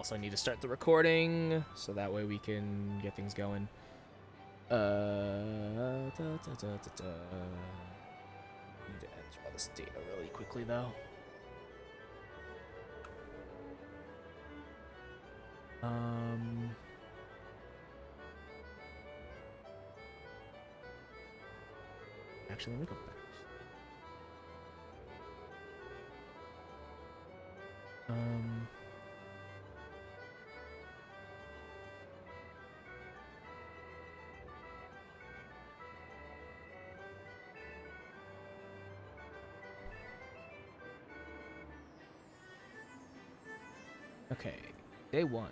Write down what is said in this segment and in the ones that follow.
also need to start the recording so that way we can get things going. Need to enter all this data really quickly though. Actually, let me go back. Okay, day 1.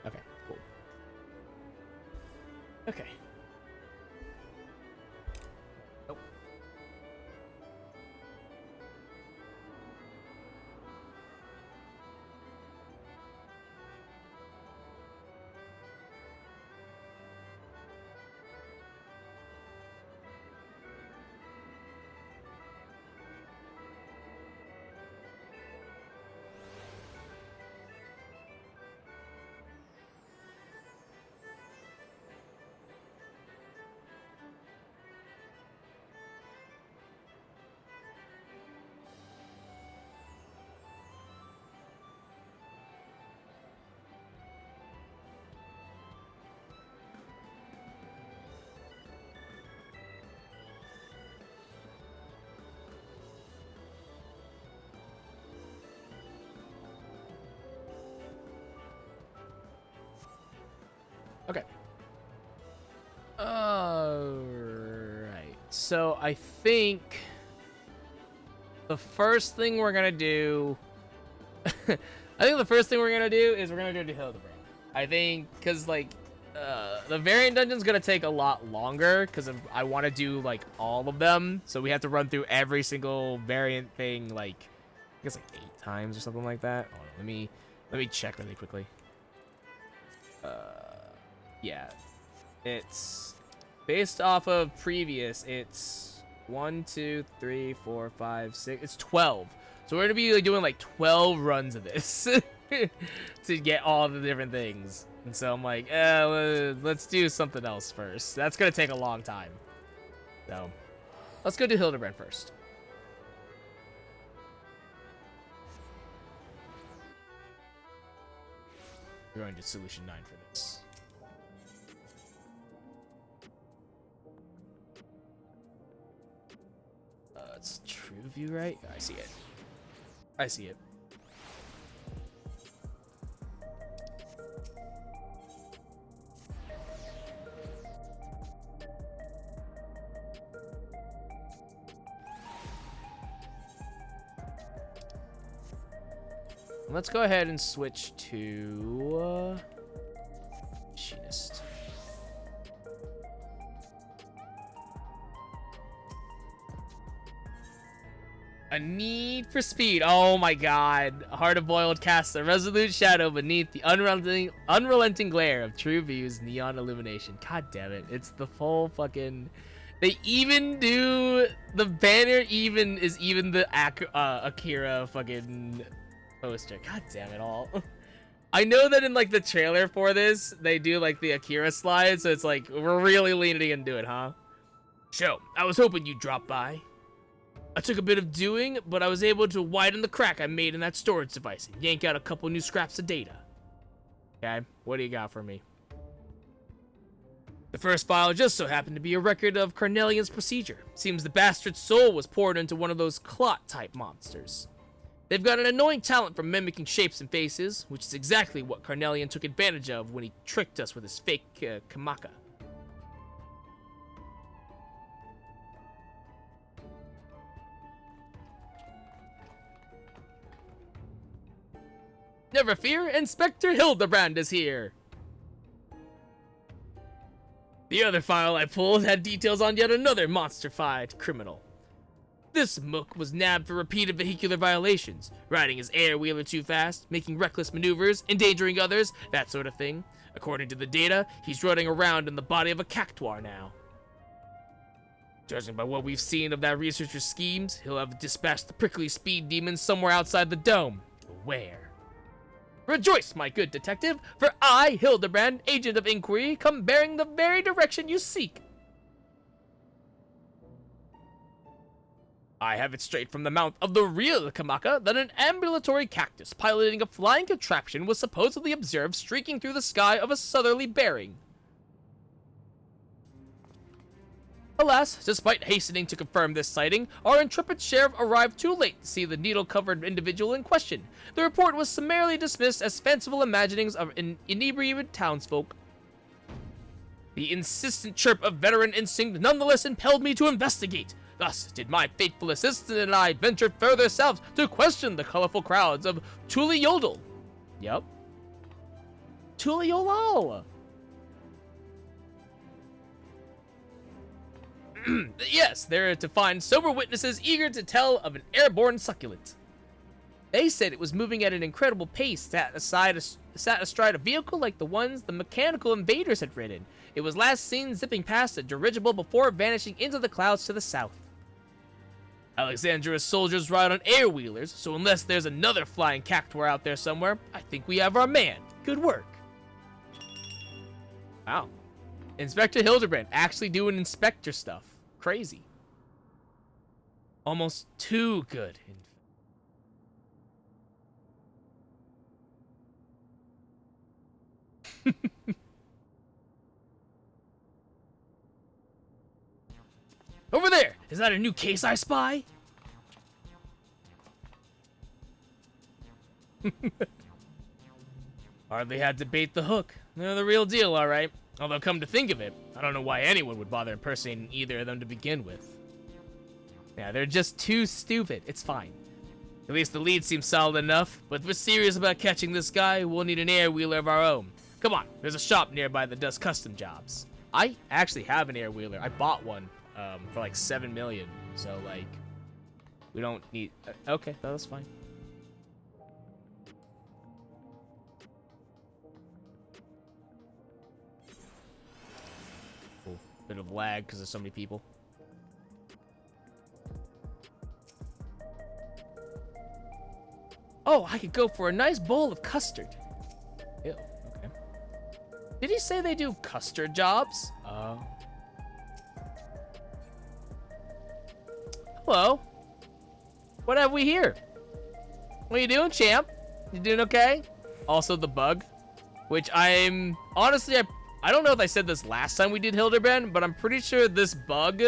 Okay, cool. Okay. Nope. Okay. Alright. So I think the first thing we're gonna do I think the first thing we're gonna do is we're gonna do Hildibrand. I think because like the variant dungeon's gonna take a lot longer because I want to do like all of them, so we have to run through every single variant thing like I guess like 8 times or something like that. Hold on, let me check really quickly. Yeah, it's based off of previous. It's 1, 2, 3, 4, 5, 6. It's 12. So we're gonna be like, doing like 12 runs of this to get all the different things. And so I'm like, let's do something else first. That's gonna take a long time. So let's go do Hildibrand first. We're going to solution 9 for this. It's true view, right? I see it. I see it. Let's go ahead and switch to machinist. A need for speed. Oh my god. Hard-boiled casts a resolute shadow beneath the unrelenting glare of True View's neon illumination. God damn it. It's the full fucking... They even do... The banner is even the Akira fucking poster. God damn it all. I know that in like the trailer for this, they do like the Akira slide, so it's like we're really leaning into it, huh? So, I was hoping you'd drop by. I took a bit of doing, but I was able to widen the crack I made in that storage device and yank out a couple new scraps of data. Okay, what do you got for me? The first file just so happened to be a record of Carnelian's procedure. Seems the bastard's soul was poured into one of those clot-type monsters. They've got an annoying talent for mimicking shapes and faces, which is exactly what Carnelian took advantage of when he tricked us with his fake Kamaka. Never fear, Inspector Hildibrand is here! The other file I pulled had details on yet another monster-fied criminal. This mook was nabbed for repeated vehicular violations, riding his air-wheeler too fast, making reckless maneuvers, endangering others, that sort of thing. According to the data, he's running around in the body of a cactuar now. Judging by what we've seen of that researcher's schemes, he'll have dispatched the prickly speed demon somewhere outside the dome. Where? Rejoice, my good detective, for I, Hildibrand, agent of inquiry, come bearing the very direction you seek. I have it straight from the mouth of the real Kamaka that an ambulatory cactus piloting a flying contraption was supposedly observed streaking through the sky of a southerly bearing. Alas, despite hastening to confirm this sighting, our intrepid sheriff arrived too late to see the needle-covered individual in question. The report was summarily dismissed as fanciful imaginings of inebriated townsfolk. The insistent chirp of veteran instinct nonetheless impelled me to investigate. Thus did my faithful assistant and I venture further south to question the colorful crowds of Tuliyodel. Yep. Tuliyolal. Yes, they're to find sober witnesses eager to tell of an airborne succulent. They said it was moving at an incredible pace, sat astride a vehicle like the ones the mechanical invaders had ridden. It was last seen zipping past a dirigible before vanishing into the clouds to the south. Alexandra's soldiers ride on air-wheelers, so unless there's another flying cactuar out there somewhere, I think we have our man. Good work. Wow. Inspector Hildibrand actually doing inspector stuff. Crazy. Almost too good. Over there! Is that a new case I spy? Hardly had to bait the hook. They're the real deal, alright. Although, come to think of it, I don't know why anyone would bother impersonating either of them to begin with. Yeah, they're just too stupid. It's fine. At least the lead seems solid enough, but if we're serious about catching this guy, we'll need an air-wheeler of our own. Come on, there's a shop nearby that does custom jobs. I actually have an air-wheeler. I bought one for like 7 million, so like, we don't need... okay, that's fine. Bit of lag because there's so many people. Oh, I could go for a nice bowl of custard. Ew, okay. Did he say they do custard jobs? Hello. What have we here? What are you doing, champ? You doing okay? Also the bug, which I'm honestly I don't know if I said this last time we did Hildibrand, but I'm pretty sure this bug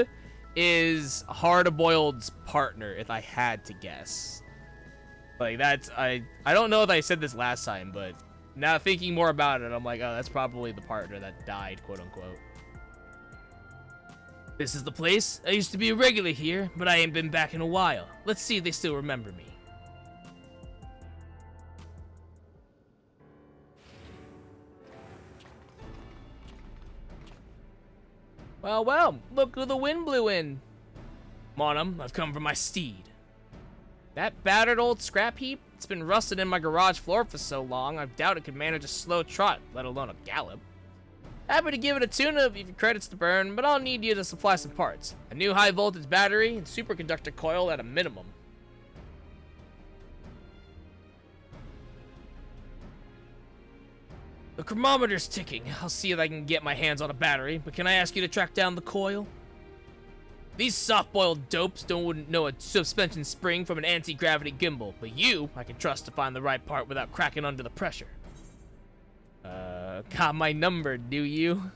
is Hard-Boiled's partner, if I had to guess. Like, that's... I don't know if I said this last time, but now thinking more about it, I'm like, oh, that's probably the partner that died, quote-unquote. This is the place. I used to be a regular here, but I ain't been back in a while. Let's see if they still remember me. Well, well, look who the wind blew in. Monum, I've come for my steed. That battered old scrap heap? It's been rusted in my garage floor for so long, I doubt it could manage a slow trot, let alone a gallop. Happy to give it a tune-up if your credits to burn, but I'll need you to supply some parts. A new high-voltage battery and superconductor coil at a minimum. The chronometer's ticking. I'll see if I can get my hands on a battery, but can I ask you to track down the coil? These soft-boiled dopes wouldn't know a suspension spring from an anti-gravity gimbal, but you, I can trust to find the right part without cracking under the pressure. Got my number, do you?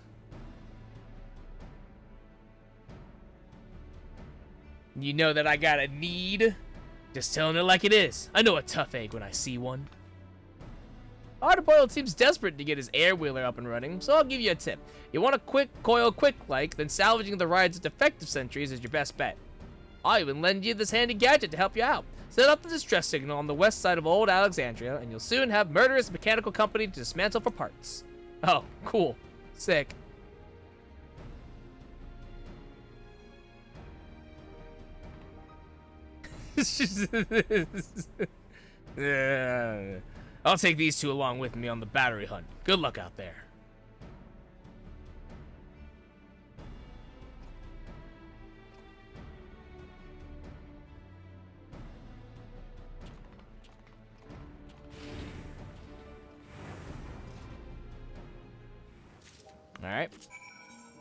You know that I got a need? Just telling it like it is. I know a tough egg when I see one. Hildibrand seems desperate to get his air wheeler up and running, so I'll give you a tip. You want a quick coil quick-like, then salvaging the ride's defective sentries is your best bet. I'll even lend you this handy gadget to help you out. Set up the distress signal on the west side of Old Alexandria, and you'll soon have murderous mechanical company to dismantle for parts. Oh, cool. Sick. Yeah. I'll take these two along with me on the battery hunt. Good luck out there. Alright.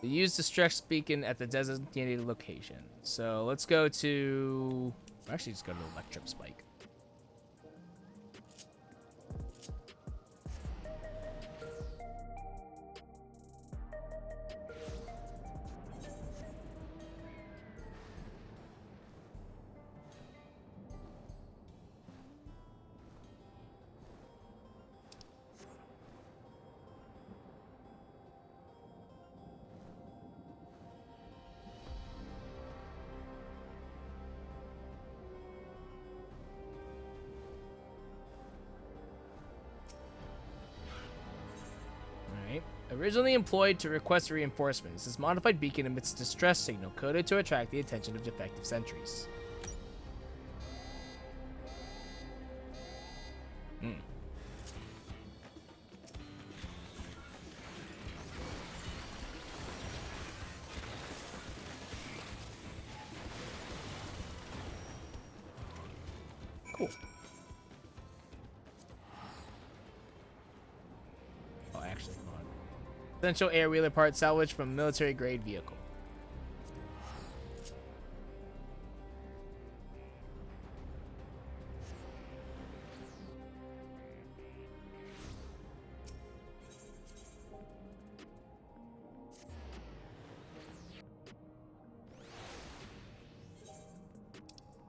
Use the stretch beacon at the designated location. So let's go to... Actually, just go to the electric spike. Originally employed to request reinforcements, this modified beacon emits a distress signal coded to attract the attention of defective sentries. Cool. Oh, actually, hold on. Essential air wheeler part salvaged from military grade vehicle.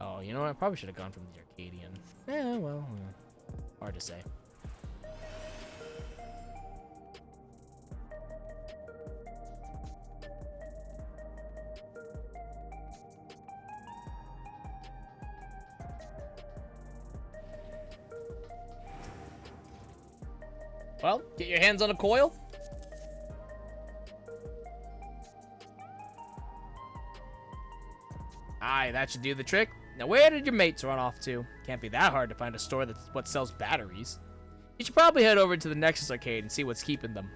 Oh, you know what? I probably should have gone from the Arcadian. Yeah, well, hard to say. Well, get your hands on a coil. Aye, that should do the trick. Now, where did your mates run off to? Can't be that hard to find a store that's what sells batteries. You should probably head over to the Nexus Arcade and see what's keeping them.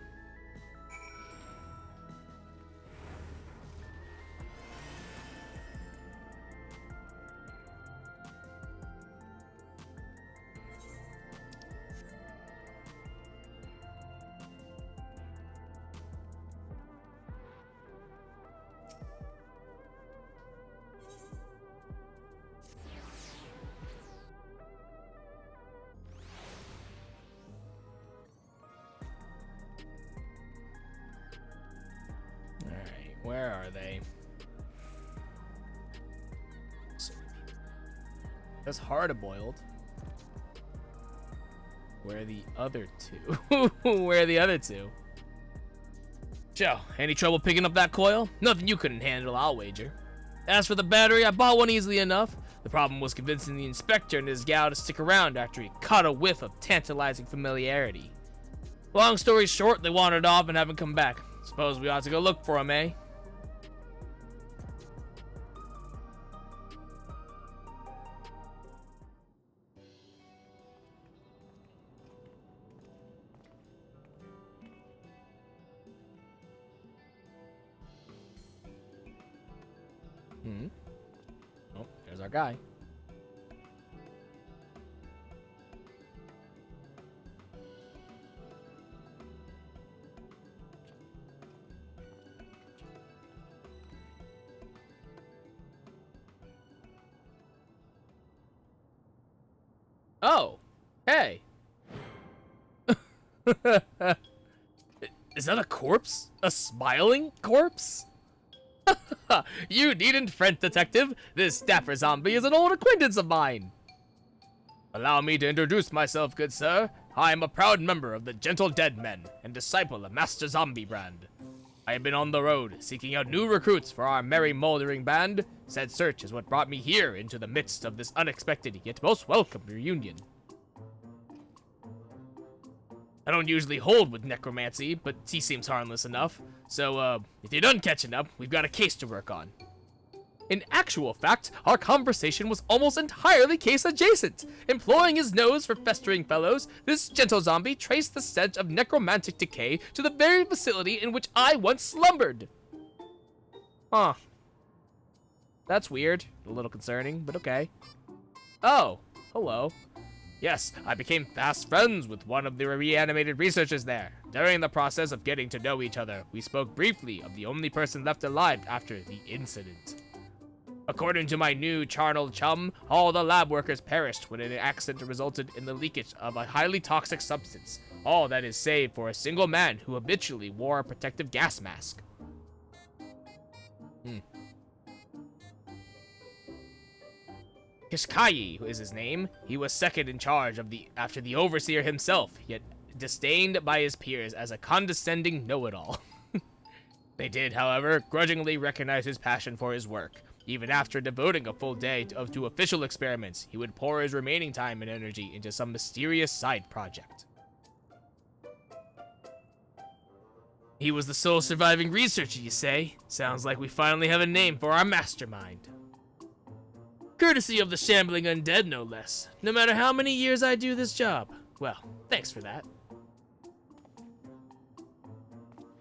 Where are they? That's hard-boiled. Where are the other two? Where are the other two? Joe, any trouble picking up that coil? Nothing you couldn't handle, I'll wager. As for the battery, I bought one easily enough. The problem was convincing the inspector and his gal to stick around after he caught a whiff of tantalizing familiarity. Long story short, they wandered off and haven't come back. Suppose we ought to go look for them, eh? Oh, there's our guy. Oh, hey. Is that a corpse? A smiling corpse? You needn't fret, detective. This dapper zombie is an old acquaintance of mine. Allow me to introduce myself, good sir. I am a proud member of the Gentle Dead Men and disciple of Master Hildibrand. I have been on the road, seeking out new recruits for our merry moldering band. Said search is what brought me here into the midst of this unexpected yet most welcome reunion. I don't usually hold with necromancy, but he seems harmless enough. So, if you're done catching up, we've got a case to work on. In actual fact, our conversation was almost entirely case adjacent. Employing his nose for festering fellows, this gentle zombie traced the stench of necromantic decay to the very facility in which I once slumbered. Huh. That's weird. A little concerning, but okay. Oh, hello. Yes, I became fast friends with one of the reanimated researchers there. During the process of getting to know each other, we spoke briefly of the only person left alive after the incident. According to my new charnel chum, all the lab workers perished when an accident resulted in the leakage of a highly toxic substance. All that is save for a single man who habitually wore a protective gas mask. Kishkayi is his name. He was second in charge after the overseer himself, yet disdained by his peers as a condescending know-it-all. They did, however, grudgingly recognize his passion for his work. Even after devoting a full day to official experiments, he would pour his remaining time and energy into some mysterious side project. He was the sole surviving researcher, you say? Sounds like we finally have a name for our mastermind. Courtesy of the shambling undead, no less. No matter how many years I do this job. Well, thanks for that.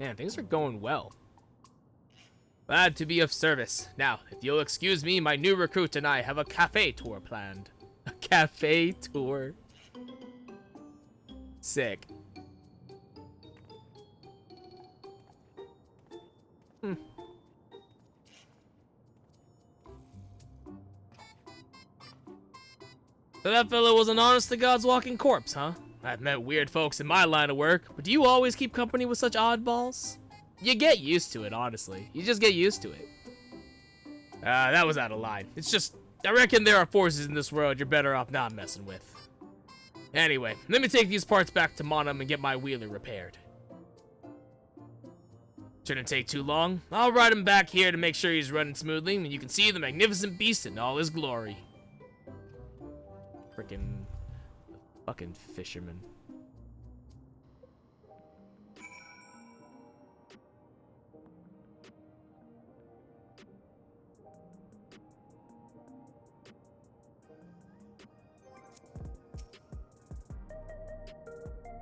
Man, things are going well. Glad to be of service. Now, if you'll excuse me, my new recruit and I have a cafe tour planned. A cafe tour? Sick. So that fellow was an honest-to-God's walking corpse, huh? I've met weird folks in my line of work, but do you always keep company with such oddballs? You get used to it, honestly. You just get used to it. That was out of line. It's just, I reckon there are forces in this world you're better off not messing with. Anyway, let me take these parts back to Monum and get my wheeler repaired. Shouldn't take too long. I'll ride him back here to make sure he's running smoothly, and you can see the magnificent beast in all his glory. Frickin' fucking fisherman.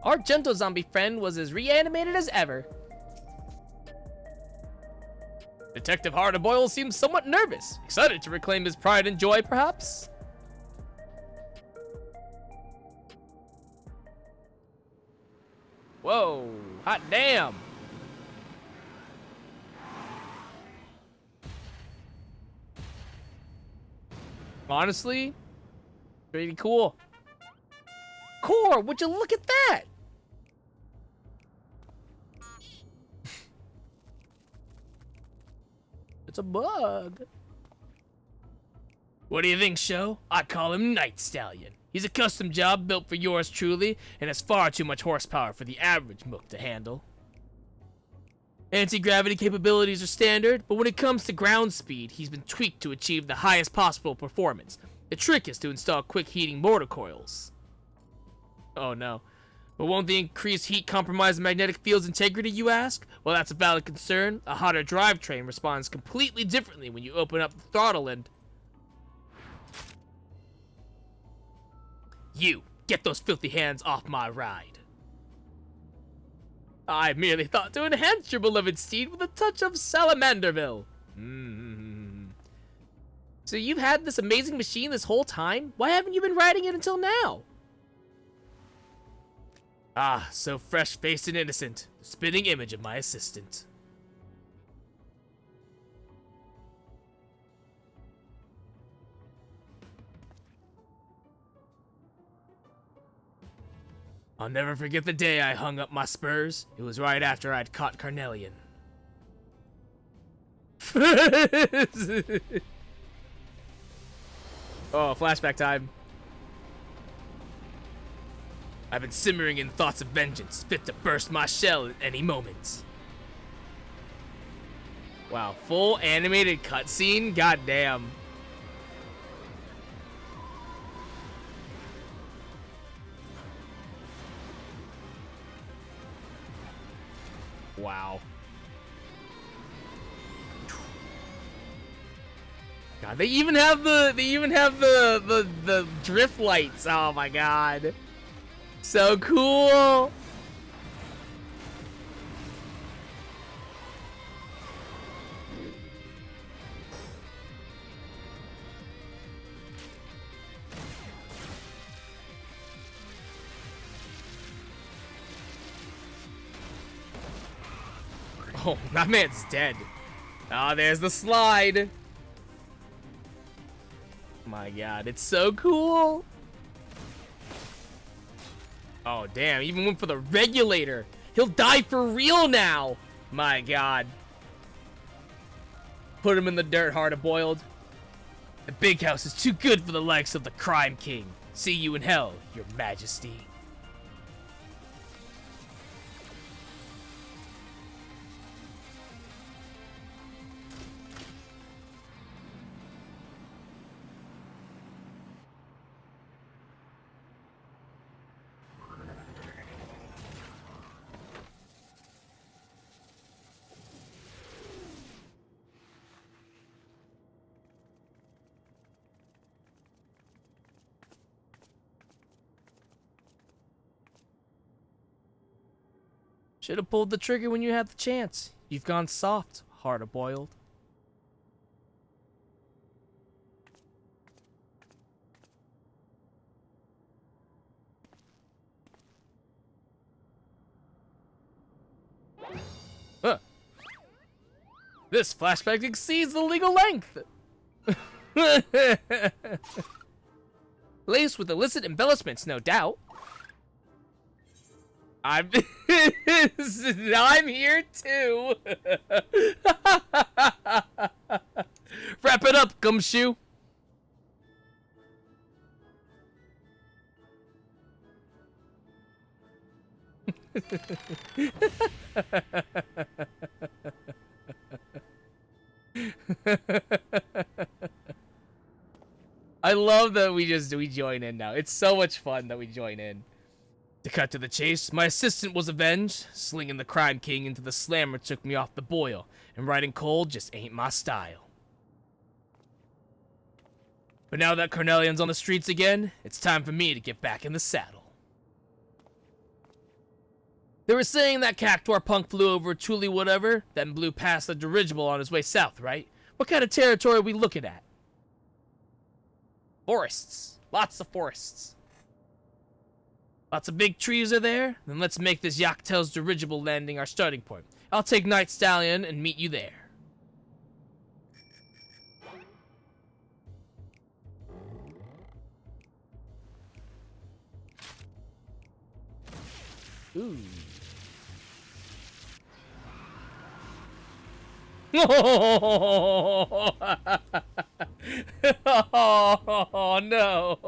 Our gentle zombie friend was as reanimated as ever. Detective Hardaboyle seems somewhat nervous, excited to reclaim his pride and joy, perhaps? Whoa, hot damn. Honestly, pretty cool. Core, would you look at that? It's a bug. What do you think, Sho? I call him Night Stallion. He's a custom job built for yours truly, and has far too much horsepower for the average mook to handle. Anti-gravity capabilities are standard, but when it comes to ground speed, he's been tweaked to achieve the highest possible performance. The trick is to install quick heating motor coils. Oh no. But won't the increased heat compromise the magnetic field's integrity, you ask? Well, that's a valid concern. A hotter drivetrain responds completely differently when you open up the throttle and... You, get those filthy hands off my ride. I merely thought to enhance your beloved steed with a touch of Salamanderville. So you've had this amazing machine this whole time? Why haven't you been riding it until now? Ah, so fresh-faced and innocent. The spitting image of my assistant. I'll never forget the day I hung up my spurs. It was right after I'd caught Carnelian. Oh, flashback time. I've been simmering in thoughts of vengeance, fit to burst my shell at any moment. Wow, full animated cutscene? Goddamn. Wow. God, they even have the drift lights. Oh my god. So cool. Oh, that man's dead. Ah, there's the slide. My god, it's so cool. Oh, damn, even went for the regulator. He'll die for real now. My god. Put him in the dirt, hard-boiled. The big house is too good for the likes of the Crime King. See you in hell, your majesty. Should have pulled the trigger when you had the chance. You've gone soft, hard-boiled. Huh. This flashback exceeds the legal length. Laced with illicit embellishments, no doubt. I'm here too. Wrap it up, gumshoe. I love that we join in now. It's so much fun that we join in. To cut to the chase, my assistant was avenged. Slinging the Crime King into the slammer took me off the boil, and riding cold just ain't my style. But now that Carnelian's on the streets again, it's time for me to get back in the saddle. They were saying that Cactuar punk flew over Truly whatever, then blew past the dirigible on his way south, right? What kind of territory are we looking at? Forests. Lots of forests. Lots of big trees are there? Then let's make this Yachtel's dirigible landing our starting point. I'll take Night Stallion and meet you there. Ooh. Oh no.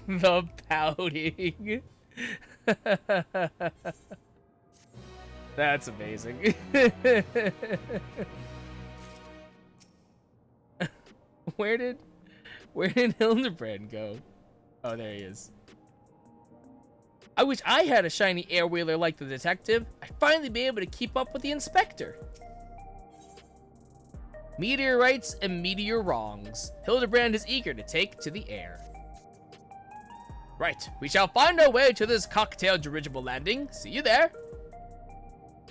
The pouting. That's amazing. Where did Hildibrand go? Oh, there he is. I wish I had a shiny airwheeler like the detective. I'd finally be able to keep up with the inspector. Meteorites and meteor wrongs. Hildibrand is eager to take to the air. Right, we shall find our way to this cocktail dirigible landing. See you there.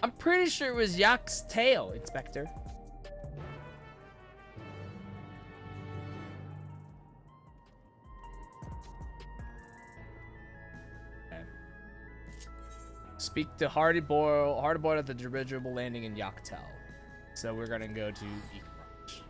I'm pretty sure it was Yak's tail, Inspector. Okay. Speak to Hardboiled at the dirigible landing in Yachtel. So we're gonna go to Equinox. .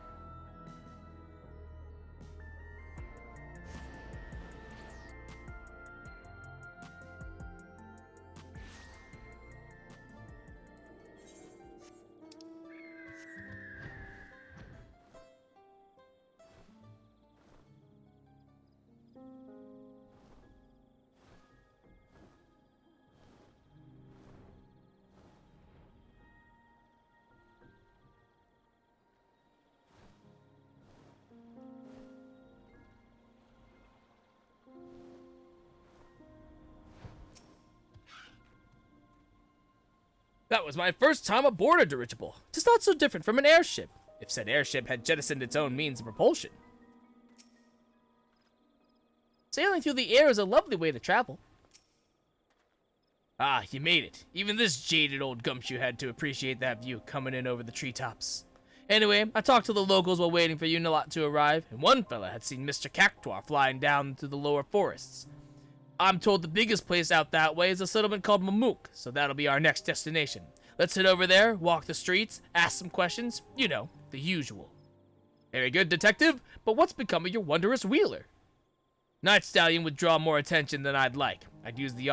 That was my first time aboard a dirigible. 'Tis not so different from an airship, if said airship had jettisoned its own means of propulsion. Sailing through the air is a lovely way to travel. Ah, you made it. Even this jaded old gumshoe had to appreciate that view coming in over the treetops. Anyway, I talked to the locals while waiting for you lot to arrive, and one fella had seen Mr. Cactuar flying down through the lower forests. I'm told the biggest place out that way is a settlement called Mamook, so that'll be our next destination. Let's head over there, walk the streets, ask some questions, you know, the usual. Very good, detective, but what's become of your wondrous wheeler? Night Stallion would draw more attention than I'd like. I'll use the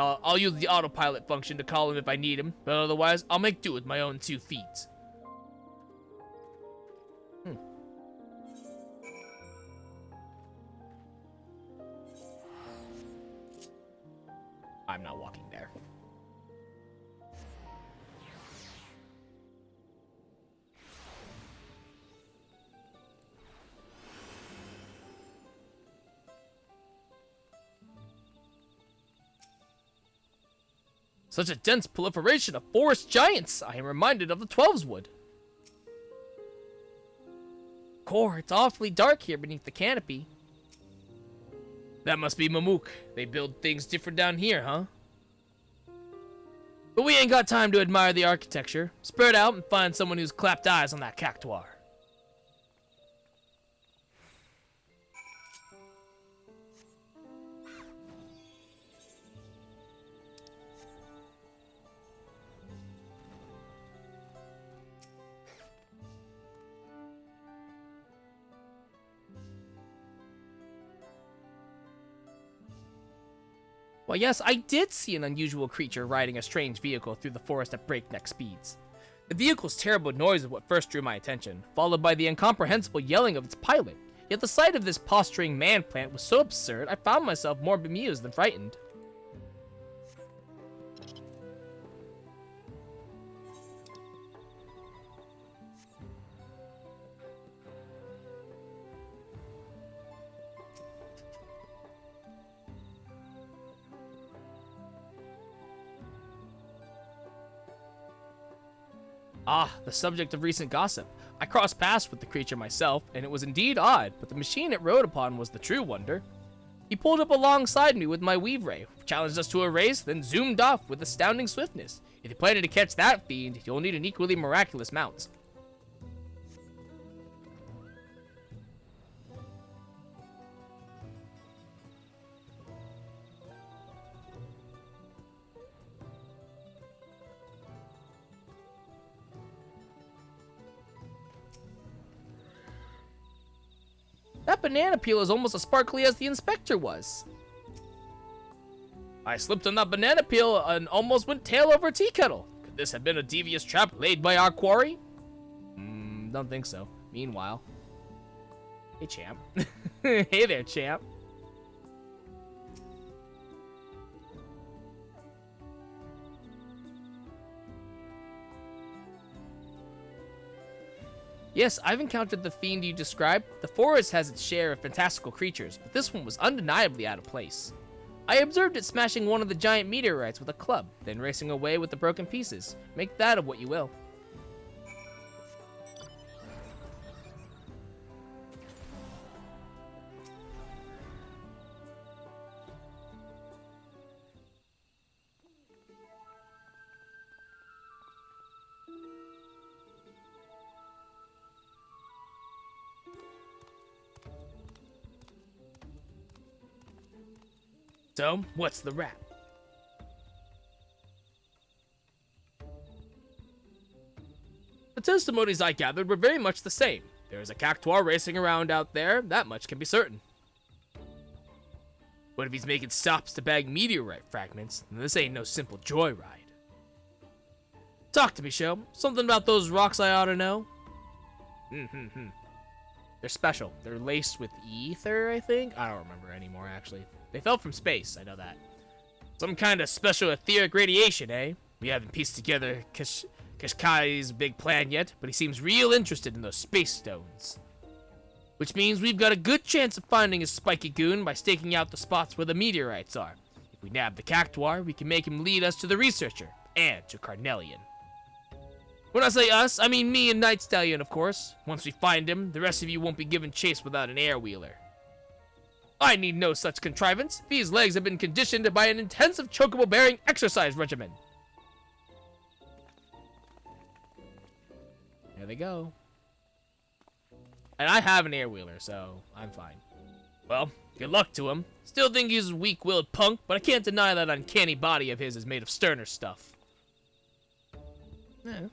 autopilot function to call him if I need him, but otherwise, I'll make do with my own 2 feet. I'm not walking there. Such a dense proliferation of forest giants. I am reminded of the 12's wood. Core, it's awfully dark here beneath the canopy. That must be Mamook. They build things different down here, huh? But we ain't got time to admire the architecture. Spread out and find someone who's clapped eyes on that cactuar. Well, yes, I did see an unusual creature riding a strange vehicle through the forest at breakneck speeds. The vehicle's terrible noise is what first drew my attention, followed by the incomprehensible yelling of its pilot. Yet the sight of this posturing man-plant was so absurd, I found myself more bemused than frightened. Ah, the subject of recent gossip. I crossed paths with the creature myself, and it was indeed odd, but the machine it rode upon was the true wonder. He pulled up alongside me with my weave ray, challenged us to a race, then zoomed off with astounding swiftness. If you plan to catch that fiend, you'll need an equally miraculous mount. That banana peel is almost as sparkly as the inspector was. I slipped on that banana peel and almost went tail over tea kettle. Could this have been a devious trap laid by our quarry? Don't think so. Meanwhile. Hey, champ. Hey there, champ. Yes, I've encountered the fiend you described. The forest has its share of fantastical creatures, but this one was undeniably out of place. I observed it smashing one of the giant meteorites with a club, then racing away with the broken pieces. Make that of what you will. So, what's the rap? The testimonies I gathered were very much the same. There is a cactuar racing around out there, that much can be certain. But if he's making stops to bag meteorite fragments, then this ain't no simple joyride. Talk to me, Sho. Something about those rocks I ought to know? They're special. They're laced with ether, I think? I don't remember anymore, actually. They fell from space, I know that. Some kind of special etheric radiation, eh? We haven't pieced together Kashkai's big plan yet, but he seems real interested in those space stones. Which means we've got a good chance of finding his spiky goon by staking out the spots where the meteorites are. If we nab the cactuar, we can make him lead us to the researcher, and to Carnelian. When I say us, I mean me and Night Stallion, of course. Once we find him, the rest of you won't be given chase without an air-wheeler. I need no such contrivance. These legs have been conditioned by an intensive chocobo-bearing exercise regimen. There they go. And I have an air-wheeler, so I'm fine. Well, good luck to him. Still think he's a weak-willed punk, but I can't deny that uncanny body of his is made of sterner stuff. Yeah.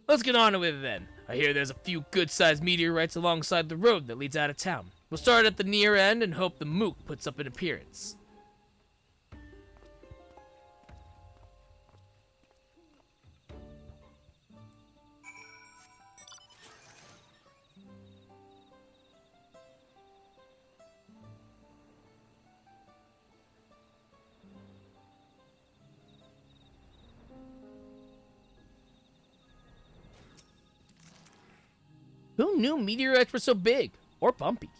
Let's get on with it then. I hear there's a few good-sized meteorites alongside the road that leads out of town. We'll start at the near end and hope the mook puts up an appearance. Who knew meteorites were so big or bumpy?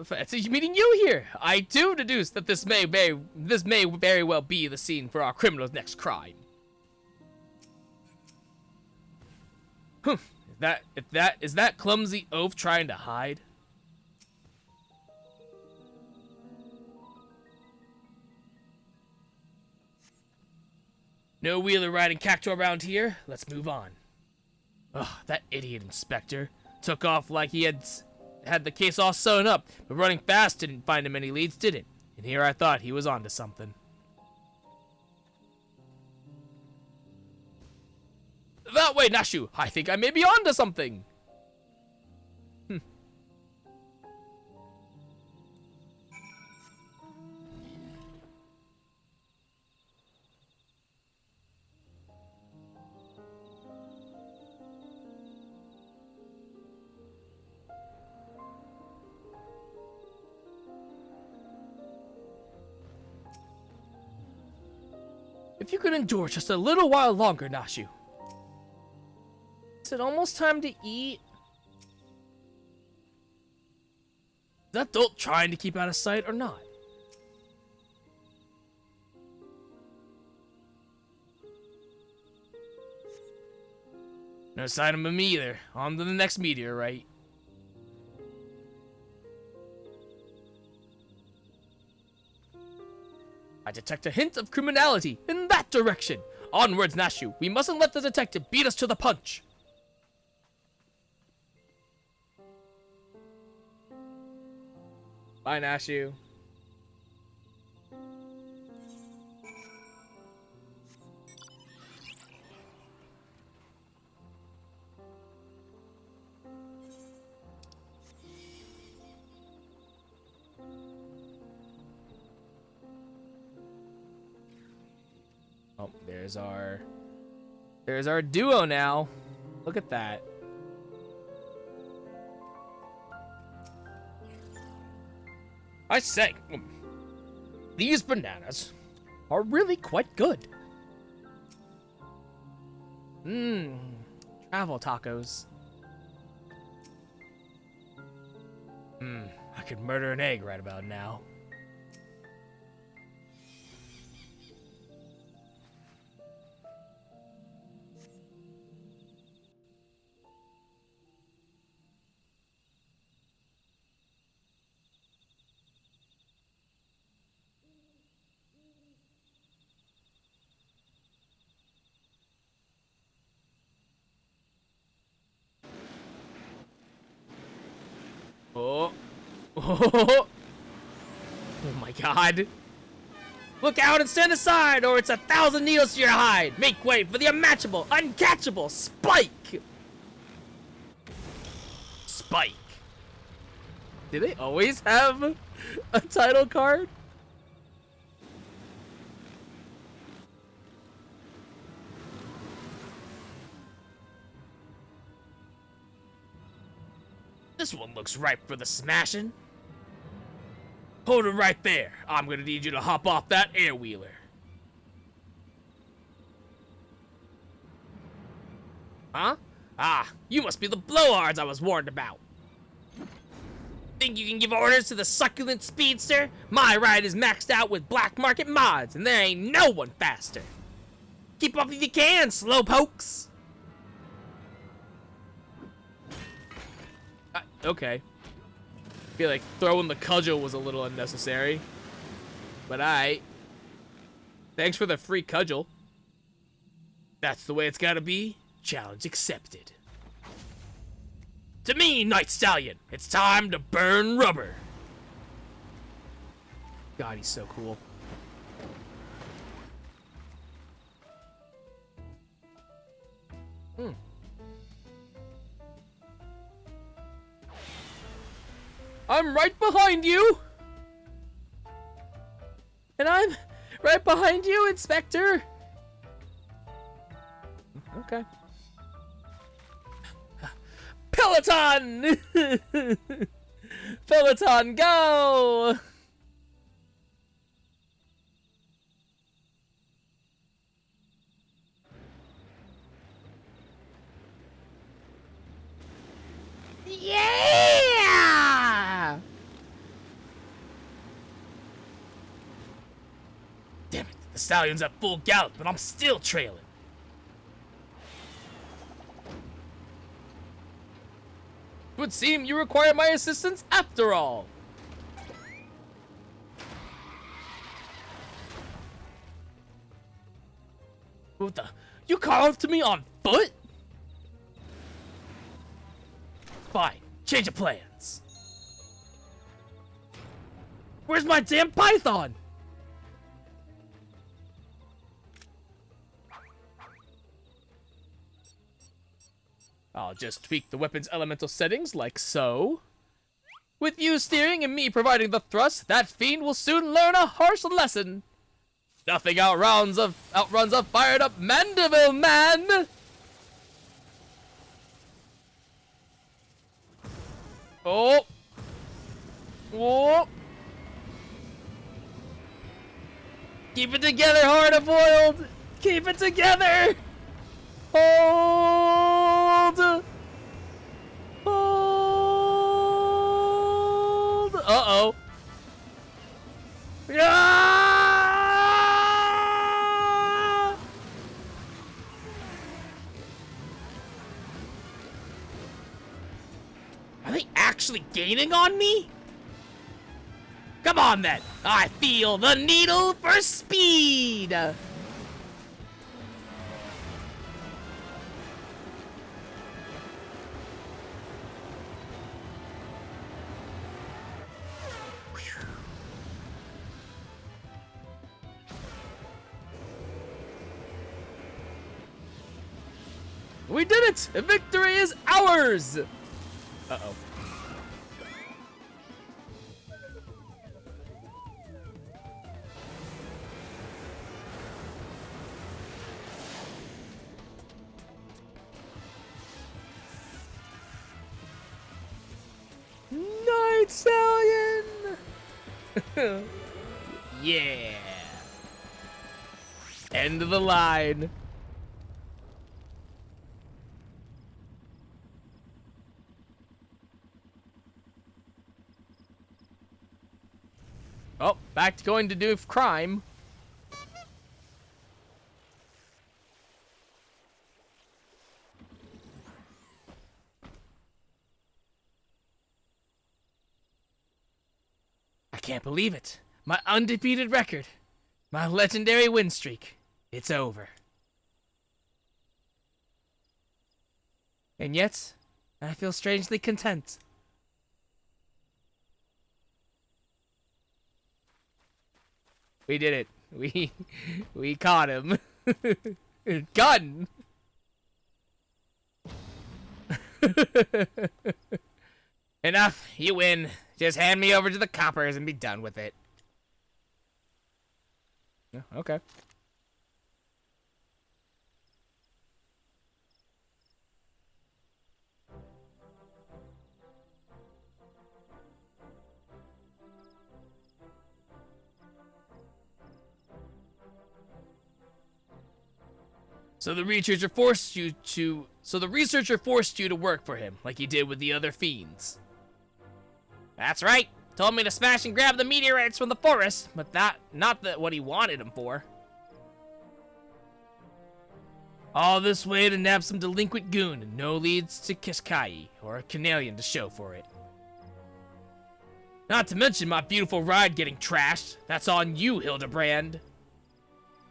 Fancy meeting you here. I do deduce that this may very well be the scene for our criminal's next crime. Is that clumsy oaf trying to hide? No wheeler riding cacto around here. Let's move on. Ugh, that idiot inspector took off like he had the case all sewn up, but running fast didn't find him any leads, did it? And here I thought he was onto something. That way, Nashu. I think I may be onto something. If you could endure just a little while longer, Nashu. Is it almost time to eat? Is that dolt trying to keep out of sight or not? No sign of him either. On to the next meteorite. I detect a hint of criminality in that direction. Onwards, Nashu. We mustn't let the detective beat us to the punch. Bye, Nashu. Oh, there's our duo now. Look at that. I say, these bananas are really quite good. Travel tacos. I could murder an egg right about now. Oh. Oh. Oh my god. Look out and stand aside, or it's 1,000 needles to your hide. Make way for the unmatchable, uncatchable Spike. Spike. Do they always have a title card? This one looks ripe for the smashing. Hold it right there. I'm gonna need you to hop off that air-wheeler. Huh? Ah, you must be the blowhards I was warned about. Think you can give orders to the succulent speedster? My ride is maxed out with black market mods, and there ain't no one faster. Keep up if you can, slowpokes! Okay. I feel like throwing the cudgel was a little unnecessary. But thanks for the free cudgel. That's the way it's gotta be. Challenge accepted. To me, Night Stallion, it's time to burn rubber. God, he's so cool. I'm right behind you! And I'm right behind you, Inspector! Okay. Peloton! Peloton, go! Yeah! Damn it, the stallion's at full gallop, but I'm still trailing. It would seem you require my assistance after all. What the? You caught up to me on foot? Fine, change of plans. Where's my damn python? I'll just tweak the weapon's elemental settings like so. With you steering and me providing the thrust, that fiend will soon learn a harsh lesson. Nothing outruns a fired up Mandeville man! Oh! Whoa! Keep it together, hard-boiled! Keep it together! Hold! Hold! Uh-oh. Ah! Are they actually gaining on me? Come on, then. I feel the needle for speed. We did it! Victory is ours! Uh-oh. Night Stallion! Yeah! End of the line. Oh, back to going to do crime. I can't believe it. My undefeated record. My legendary win streak. It's over. And yet, I feel strangely content. We did it. We caught him. Gun. Enough. You win. Just hand me over to the coppers and be done with it. Okay. So the researcher forced you to work for him, like he did with the other fiends. That's right. Told me to smash and grab the meteorites from the forest, but not what he wanted them for. All this way to nab some delinquent goon and no leads to Kishkai or a Canalian to show for it. Not to mention my beautiful ride getting trashed. That's on you, Hildibrand.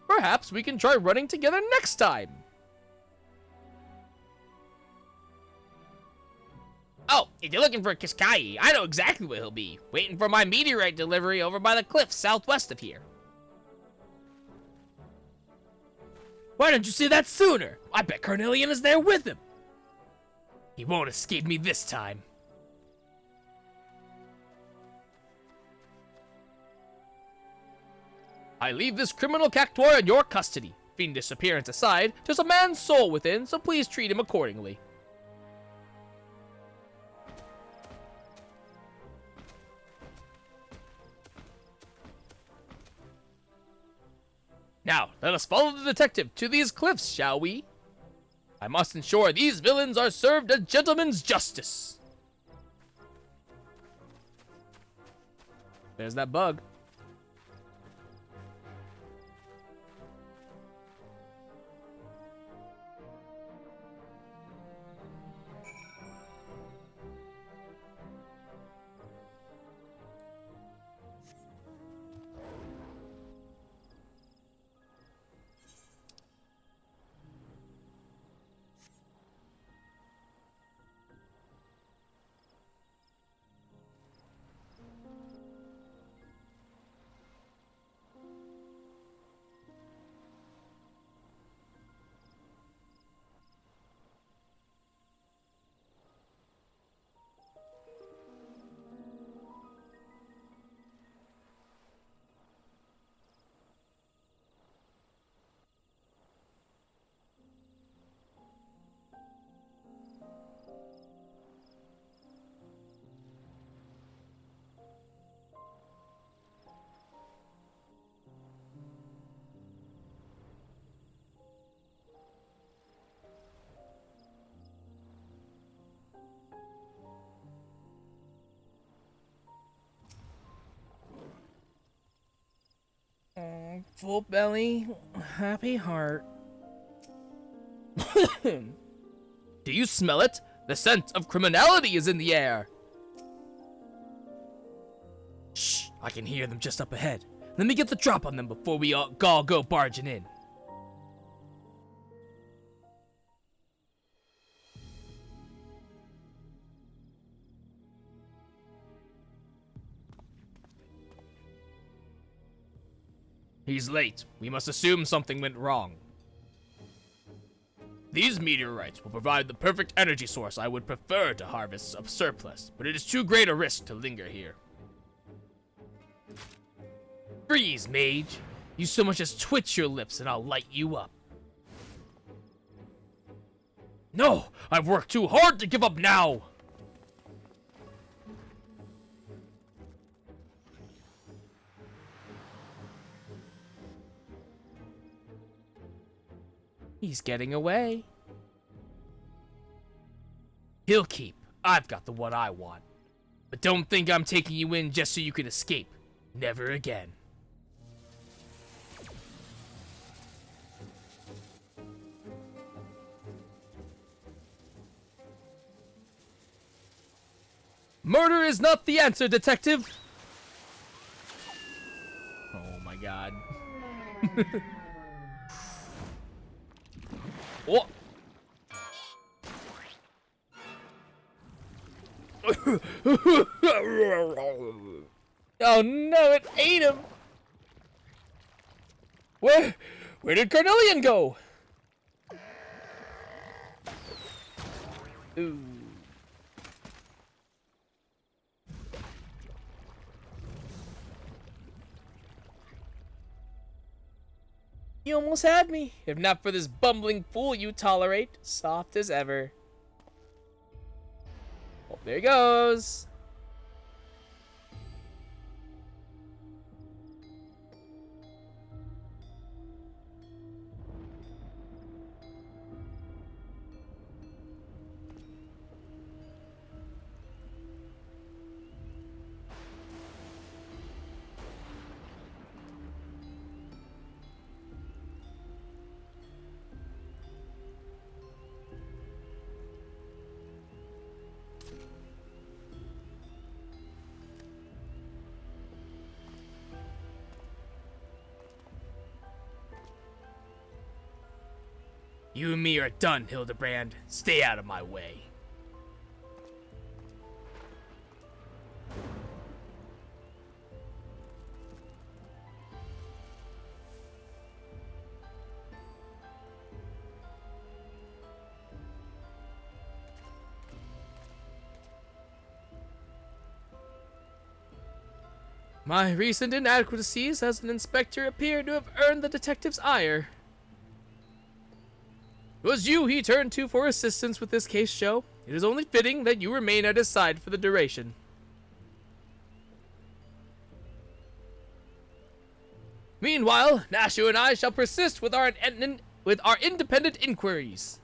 Perhaps we can try running together next time. Oh, if you're looking for Kishkai, I know exactly where he'll be. Waiting for my meteorite delivery over by the cliffs southwest of here. Why didn't you say that sooner? I bet Carnelian is there with him. He won't escape me this time. I leave this criminal cactuar in your custody. Fiendish appearance aside, there's a man's soul within, so please treat him accordingly. Now, let us follow the detective to these cliffs, shall we? I must ensure these villains are served a gentleman's justice. There's that bug. Full belly, happy heart. Do you smell it? The scent of criminality is in the air. Shh, I can hear them just up ahead. Let me get the drop on them before we all go barging in. He's late. We must assume something went wrong. These meteorites will provide the perfect energy source I would prefer to harvest of surplus, but it is too great a risk to linger here. Freeze, mage! You so much as twitch your lips and I'll light you up. No! I've worked too hard to give up now! He's getting away. He'll keep. I've got the one I want. But don't think I'm taking you in just so you can escape. Never again. Murder is not the answer, detective! Oh my god. Oh. Oh no, it ate him! Where did Carnelian go? Ooh. You almost had me, if not for this bumbling fool you tolerate, soft as ever. Oh, there he goes. You and me are done, Hildibrand. Stay out of my way. My recent inadequacies as an inspector appear to have earned the detective's ire. It was you he turned to for assistance with this case, Joe. It is only fitting that you remain at his side for the duration. Meanwhile, Nashu and I shall persist with our independent inquiries.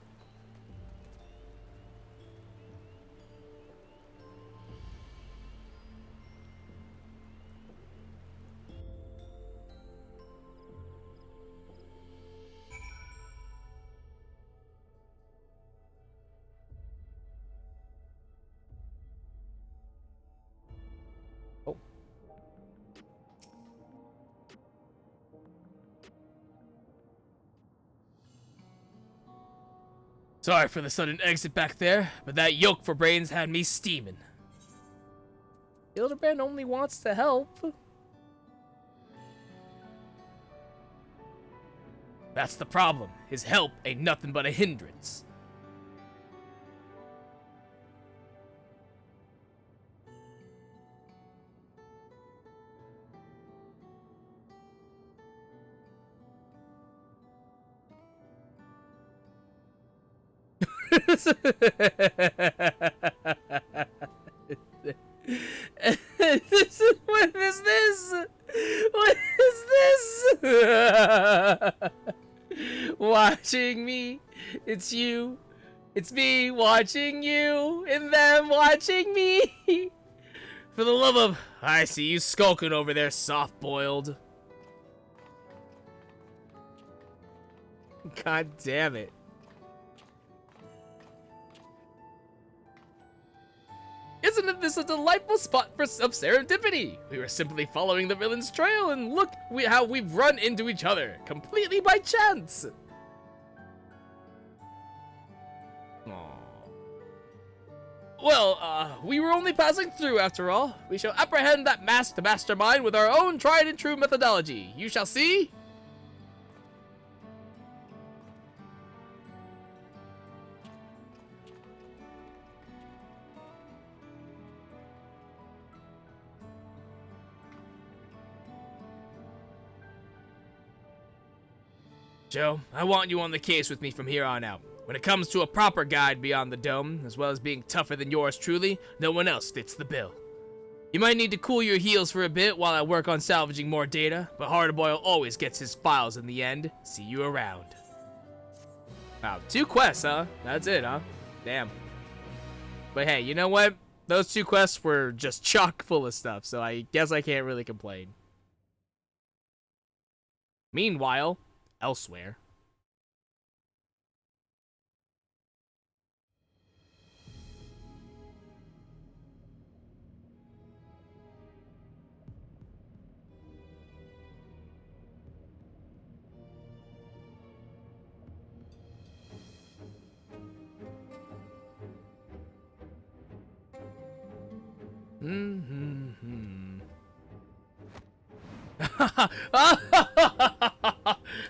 Oh. Sorry for the sudden exit back there, but that yoke for brains had me steaming. Hildibrand only wants to help. That's the problem. His help ain't nothing but a hindrance. What is this? What is this? Watching me. It's you. It's me watching you. And them watching me. For the love of... I see you skulking over there, soft-boiled. God damn it. Isn't this a delightful spot of serendipity? We were simply following the villain's trail, and look how we've run into each other, completely by chance. Aww. Well, we were only passing through after all. We shall apprehend that masked mastermind with our own tried and true methodology. You shall see. Joe, I want you on the case with me from here on out. When it comes to a proper guide beyond the dome, as well as being tougher than yours truly, no one else fits the bill. You might need to cool your heels for a bit while I work on salvaging more data, but Hardboil always gets his files in the end. See you around. Wow, 2 quests, huh? That's it, huh? Damn. But hey, you know what? Those 2 quests were just chock full of stuff, so I guess I can't really complain. Meanwhile, elsewhere.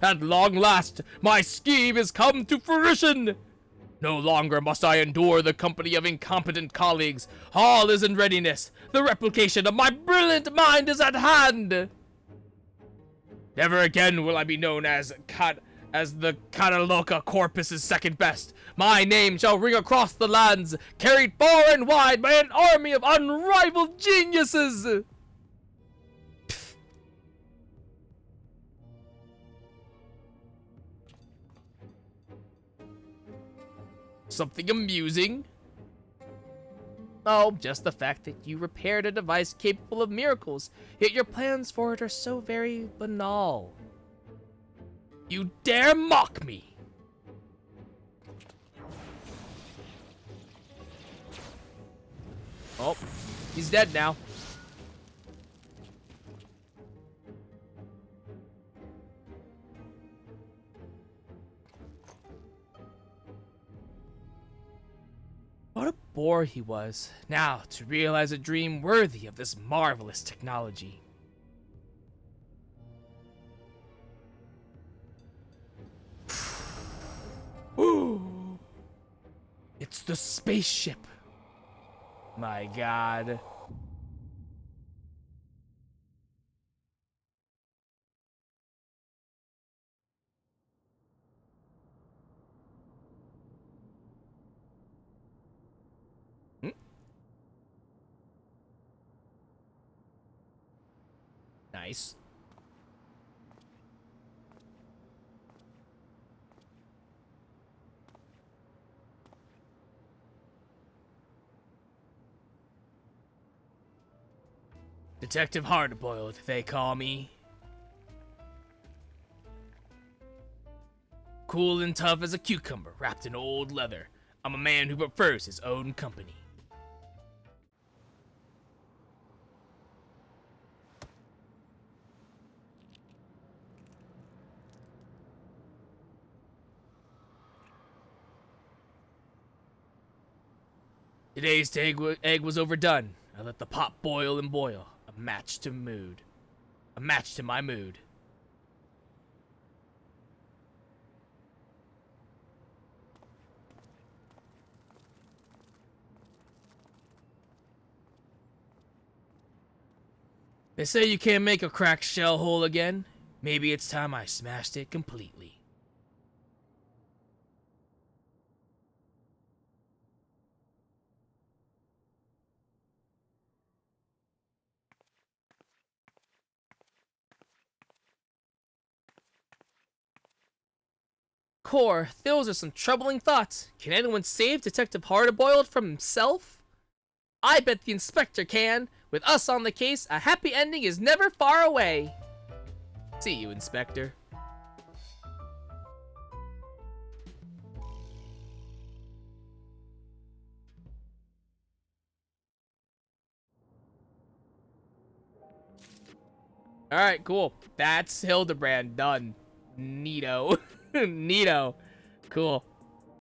At long last, my scheme has come to fruition! No longer must I endure the company of incompetent colleagues. All is in readiness. The replication of my brilliant mind is at hand! Never again will I be known as the Cataloca Corpus's second best. My name shall ring across the lands, carried far and wide by an army of unrivaled geniuses! Something amusing? Oh, just the fact that you repaired a device capable of miracles, yet your plans for it are so very banal. You dare mock me! Oh, he's dead now. bore he was, now to realize a dream worthy of this marvelous technology. Ooh, it's the spaceship. My God. Hmm? Nice. Detective Hardboiled, they call me. Cool and tough as a cucumber wrapped in old leather. I'm a man who prefers his own company. Today's egg was overdone. I let the pot boil and boil. A match to mood. A match to my mood. They say you can't make a cracked shell whole again. Maybe it's time I smashed it completely. Core, those are some troubling thoughts. Can anyone save Detective Hardboiled from himself? I bet the inspector can. With us on the case, a happy ending is never far away. See you, Inspector. Alright, cool. That's Hildibrand done. Neato. Neato. Cool.